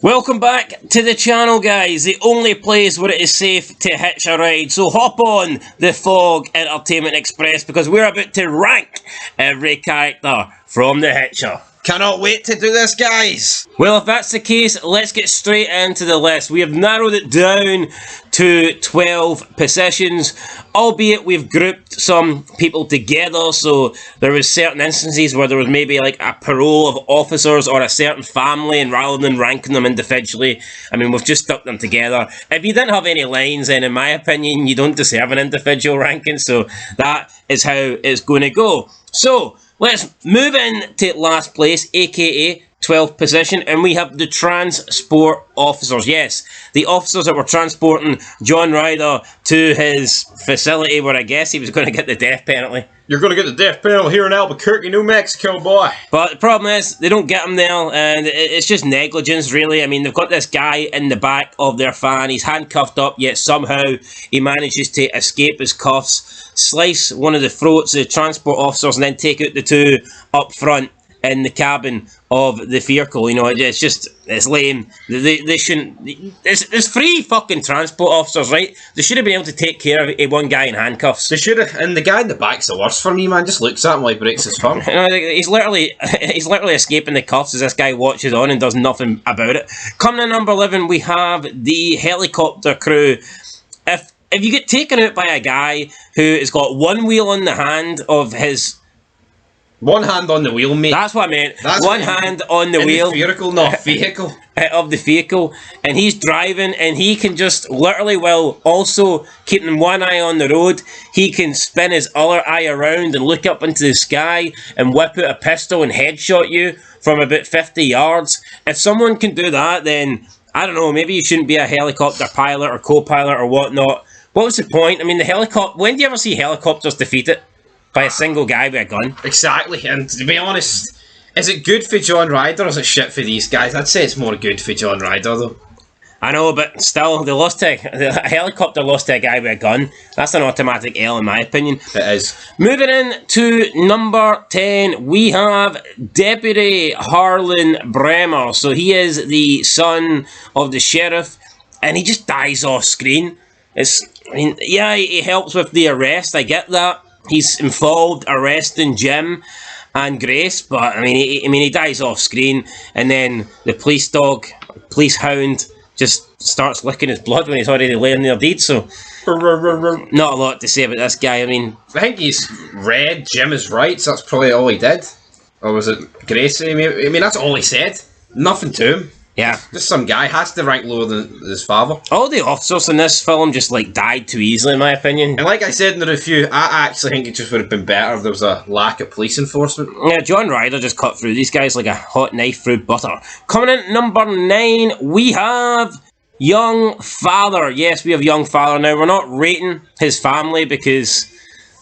Welcome back to the channel, guys, the only place where it is safe to hitch a ride. So hop on the Fog Entertainment Express because we're about to rank every character from the Hitcher. Cannot wait to do this, guys! Well, if that's the case, let's get straight into the list. We have narrowed it down to 12 positions, albeit we've grouped some people together, so there was certain instances where there was maybe like a parole of officers or a certain family, and rather than ranking them individually, I mean, we've just stuck them together. If you didn't have any lines, then in my opinion, you don't deserve an individual ranking, so that is how it's going to go. So, let's move in to last place, aka 12th position, and we have the transport officers. Yes, the officers that were transporting John Ryder to his facility where I guess he was going to get the death penalty. You're going to get the death penalty here in Albuquerque, New Mexico, boy. But the problem is, they don't get him there, and it's just negligence, really. I mean, they've got this guy in the back of their van. He's handcuffed up, yet somehow he manages to escape his cuffs, slice one of the throats of the transport officers, and then take out the two up front in the cabin of the vehicle. You know, it's lame. They shouldn't. There's three fucking transport officers, right? They should have been able to take care of one guy in handcuffs. They should have. And the guy in the back's the worst for me, man. Just looks at him like breaks his thumb. You know, he's literally escaping the cuffs as this guy watches on and does nothing about it. Coming in number 11, we have the helicopter crew. If you get taken out by a guy who has got one wheel on the hand of his... One hand on the wheel, mate. That's what I meant. One hand on the wheel. The vehicle, not vehicle. Of the vehicle. And he's driving, and he can just literally, while also keeping one eye on the road, he can spin his other eye around and look up into the sky and whip out a pistol and headshot you from about 50 yards. If someone can do that, then, I don't know, maybe you shouldn't be a helicopter pilot or co-pilot or whatnot. What was the point? I mean, the helicopter... When do you ever see helicopters defeated by a single guy with a gun? Exactly, and to be honest, is it good for John Ryder or is it shit for these guys? I'd say it's more good for John Ryder, though. I know, but still, a helicopter lost to a guy with a gun. That's an automatic L in my opinion. It is. Moving in to number 10, we have Deputy Harlan Bremer. So he is the son of the sheriff, and he just dies off screen. He helps with the arrest, I get that. He's involved arresting Jim and Grace, but he dies off screen, and then the police hound, just starts licking his blood when he's already laying there dead. So not a lot to say about this guy. I think he's read Jim his rights. That's probably all he did, or was it Grace? That's all he said. Nothing to him. Yeah. Just some guy has to rank lower than his father. All the officers in this film just died too easily, in my opinion. And like I said in the review, I actually think it just would have been better if there was a lack of police enforcement. Yeah, John Ryder just cut through these guys like a hot knife through butter. Coming in number 9, we have Young Father. Yes, we have Young Father. Now, we're not rating his family because,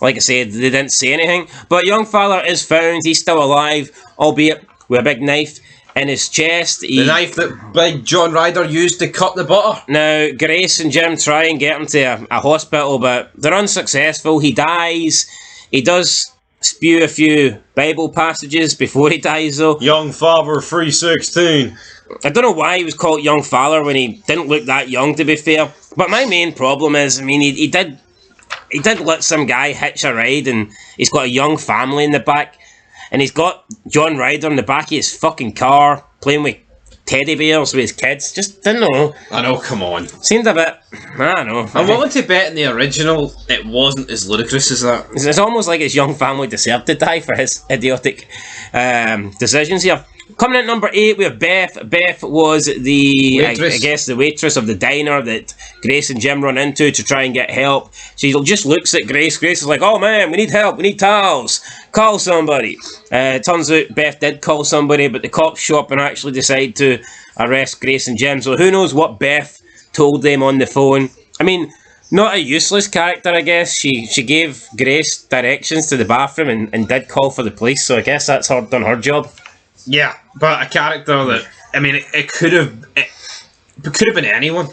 like I said, they didn't say anything. But Young Father is found. He's still alive, albeit with a big knife in his chest. The knife that Big John Ryder used to cut the butter. Now, Grace and Jim try and get him to a hospital, but they're unsuccessful. He dies. He does spew a few Bible passages before he dies, though. Young Father 3:16. I don't know why he was called Young Father when he didn't look that young, to be fair. But my main problem is, he did let some guy hitch a ride, and he's got a young family in the back. And he's got John Ryder in the back of his fucking car, playing with teddy bears with his kids. Just didn't know. I know, come on. Seemed a bit... I don't know. I'm willing to bet in the original it wasn't as ludicrous as that. It's almost like his young family deserved to die for his idiotic decisions here. Coming in at number 8, we have Beth. Beth was the, I guess, the waitress of the diner that Grace and Jim run into to try and get help. She just looks at Grace. Grace is like, oh man, we need help, we need towels. Call somebody. Turns out Beth did call somebody, but the cops show up and actually decide to arrest Grace and Jim. So who knows what Beth told them on the phone. Not a useless character, I guess. She gave Grace directions to the bathroom and did call for the police, so I guess that's done her job. Yeah, but a character that, it could have been anyone.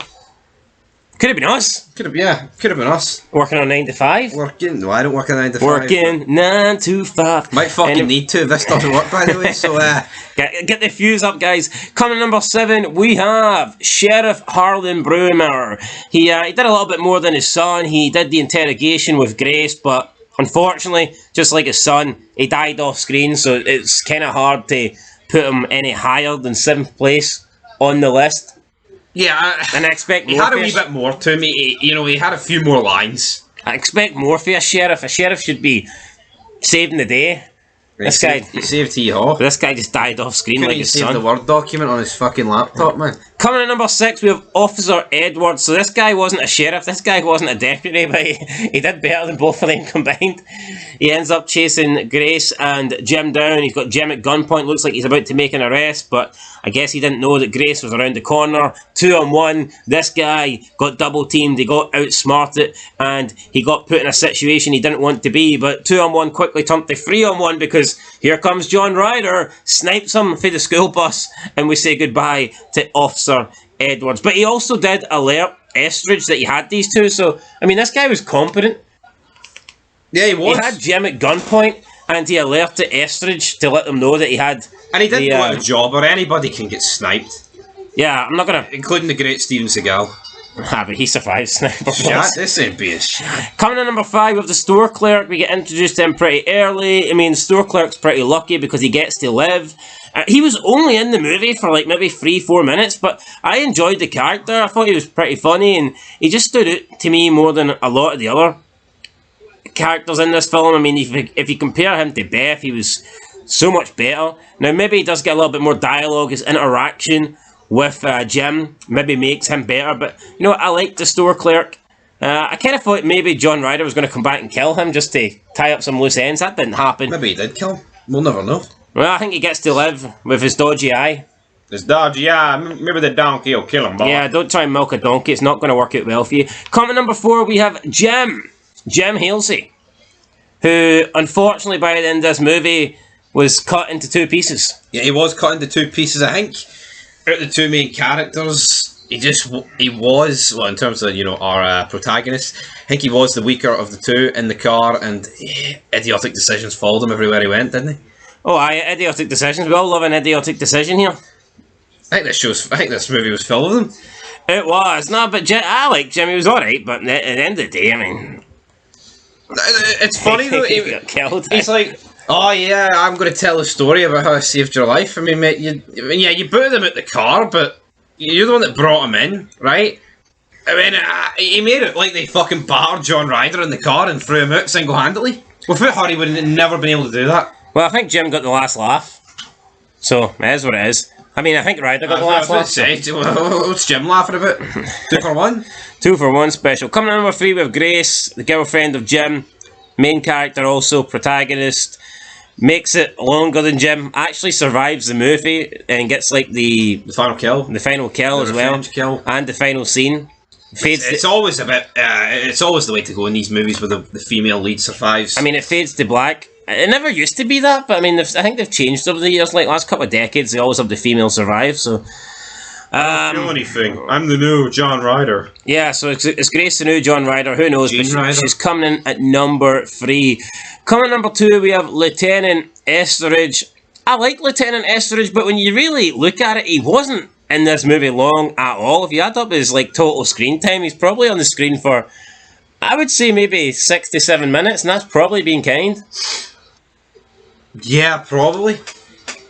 Could have been us. Could have been us. Working on 9 to 5. Working? No, I don't work a 9 to 5. Working 9 to 5. Might fucking need to if this doesn't work, by the way, so... Get the fuse up, guys. Coming number 7, we have Sheriff Harlan Brumer. He did a little bit more than his son. He did the interrogation with Grace, but unfortunately, just like his son, he died off screen, so it's kind of hard to put him any higher than 7th place on the list. Yeah, and I expect he had a wee bit more to me. He had a few more lines. I expect more for a sheriff. A sheriff should be saving the day. He saved Hee-Haw. This guy just died off screen like his son. He saved the Word document on his fucking laptop, man. Coming at number 6, we have Officer Edwards. So this guy wasn't a sheriff, this guy wasn't a deputy, but he did better than both of them combined. He ends up chasing Grace and Jim down. He's got Jim at gunpoint. Looks like he's about to make an arrest, but I guess he didn't know that Grace was around the corner. 2-on-1. This guy got double teamed. He got outsmarted, and he got put in a situation he didn't want to be. But 2-on-1 quickly turned to 3-on-1 because here comes John Ryder, snipes him for the school bus, and we say goodbye to Officer Edwards. But he also did alert Estridge that he had these two, so, I mean, this guy was competent. Yeah, he was. He had Jim at gunpoint, and he alerted Estridge to let them know that he had... And he didn't do a job, or anybody can get sniped. Yeah, I'm not gonna... Including the great Steven Seagal. Ah, but he survived sniper. Shit, this ain't being shit. Coming in number 5 with the store clerk, we get introduced to him pretty early. I mean, the store clerk's pretty lucky because he gets to live. He was only in the movie for like maybe 3-4 minutes, but I enjoyed the character. I thought he was pretty funny, and he just stood out to me more than a lot of the other characters in this film. I mean, if you compare him to Beth, he was so much better. Now, maybe he does get a little bit more dialogue. His interaction with Jim maybe makes him better, but you know what, I liked the store clerk. I kind of thought maybe John Ryder was going to come back and kill him just to tie up some loose ends. That didn't happen. Maybe he did kill him. We'll never know. Well, I think he gets to live with his dodgy eye. His dodgy eye? Maybe the donkey will kill him, boy. Yeah, don't try and milk a donkey. It's not going to work out well for you. Comment number 4, we have Jim Halsey, who unfortunately by the end of this movie was cut into 2 pieces. Yeah, he was cut into 2 pieces, I think. Out of the 2 main characters, he was, well, in terms of, our protagonist, I think he was the weaker of the 2 in the car, and idiotic decisions followed him everywhere he went, didn't they? Oh, aye, idiotic decisions. We all love an idiotic decision here. I think this movie was full of them. It was. No, but I like Jim. He was alright, but at the end of the day, I mean... It's funny, though. He got killed. He's like... Oh yeah, I'm going to tell a story about how I saved your life. I mean, mate, you booted him out the car, but you're the one that brought him in, right? I mean, he made it like they fucking battered John Ryder in the car and threw him out single-handedly. Without her, he would have never been able to do that. Well, I think Jim got the last laugh, so it is what it is. I mean, I think Ryder got the last laugh. What's Jim laughing about? 2 for 1? 2 for 1 special. Coming in number 3 with Grace, the girlfriend of Jim, main character also, protagonist. Makes it longer than Jim, actually survives the movie and gets like the final kill. The final kill as well. Kill. And the final scene. It's always a bit it's always the way to go in these movies where the female lead survives. I mean, it fades to black. It never used to be that, but I mean, I think they've changed over the years. Like last couple of decades, they always have the female survive. So I don't feel anything. I'm the new John Ryder. Yeah, so it's Grace the new John Ryder. Who knows? But she's coming in at number 3. Coming at number 2, we have Lieutenant Estridge. I like Lieutenant Estridge, but when you really look at it, he wasn't in this movie long at all. If you add up his like total screen time, he's probably on the screen for, I would say, maybe 6 to 7 minutes, and that's probably being kind. Yeah, probably.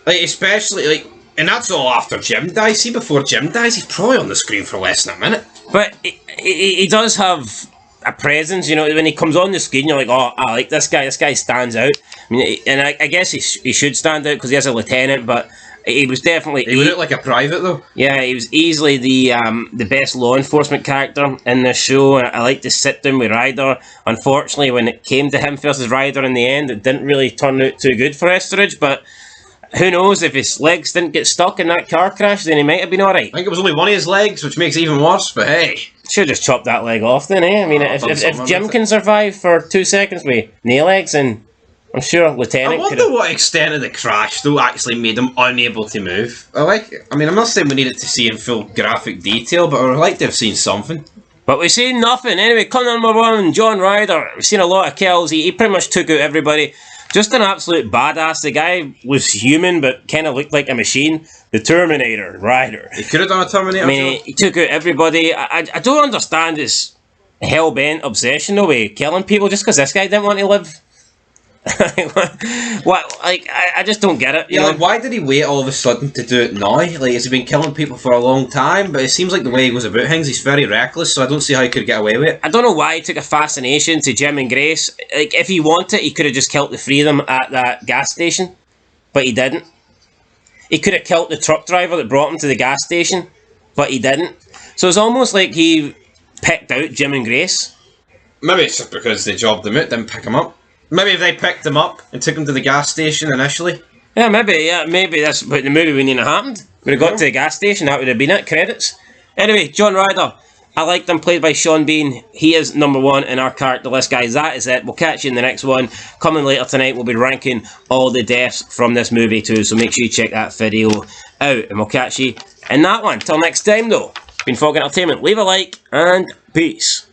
Like, especially, like, and that's all after Jim dies. See, before Jim dies, he's probably on the screen for less than a minute. But he does have a presence, when he comes on the screen, you're like, oh, I like this guy. This guy stands out. I mean, and I guess he should stand out because he is a lieutenant, but he was definitely... He would look like a private, though. Yeah, he was easily the best law enforcement character in this show. I like to sit down with Ryder. Unfortunately, when it came to him versus Ryder in the end, it didn't really turn out too good for Estridge, but who knows, if his legs didn't get stuck in that car crash, then he might have been alright. I think it was only one of his legs, which makes it even worse, but hey. Should have just chopped that leg off then, eh? I mean, if Jim can survive for 2 seconds with nail legs, and I'm sure Lieutenant could. I wonder what extent of the crash, though, actually made him unable to move. I mean, I'm not saying we needed to see in full graphic detail, but I would like to have seen something. But we've seen nothing. Anyway, come number 1, John Ryder. We've seen a lot of kills. He pretty much took out everybody. Just an absolute badass. The guy was human, but kind of looked like a machine. The Terminator, Ryder. He could have done a Terminator. I mean, he took out everybody. I don't understand his hell-bent obsession, though, with killing people just because this guy didn't want to live. What? Like, I just don't get it. Yeah, like, why did he wait all of a sudden to do it now? Like, has he been killing people for a long time? But it seems like the way he goes about things, he's very reckless, so I don't see how he could get away with it. I don't know why he took a fascination to Jim and Grace. Like, if he wanted, he could have just killed the three of them at that gas station. But he didn't. He could have killed the truck driver that brought him to the gas station. But he didn't. So it's almost like he picked out Jim and Grace. Maybe it's just because they jobbed him out, didn't pick him up. Maybe if they picked him up and took him to the gas station initially. Yeah, maybe that's what the movie wouldn't have happened. When he got to the gas station, that would have been it, credits. Anyway, John Ryder, I liked him, played by Sean Bean. He is number 1 in our character list, guys. That is it. We'll catch you in the next one. Coming later tonight, we'll be ranking all the deaths from this movie too, so make sure you check that video out, and we'll catch you in that one. Till next time, though, been Fog Entertainment. Leave a like, and peace.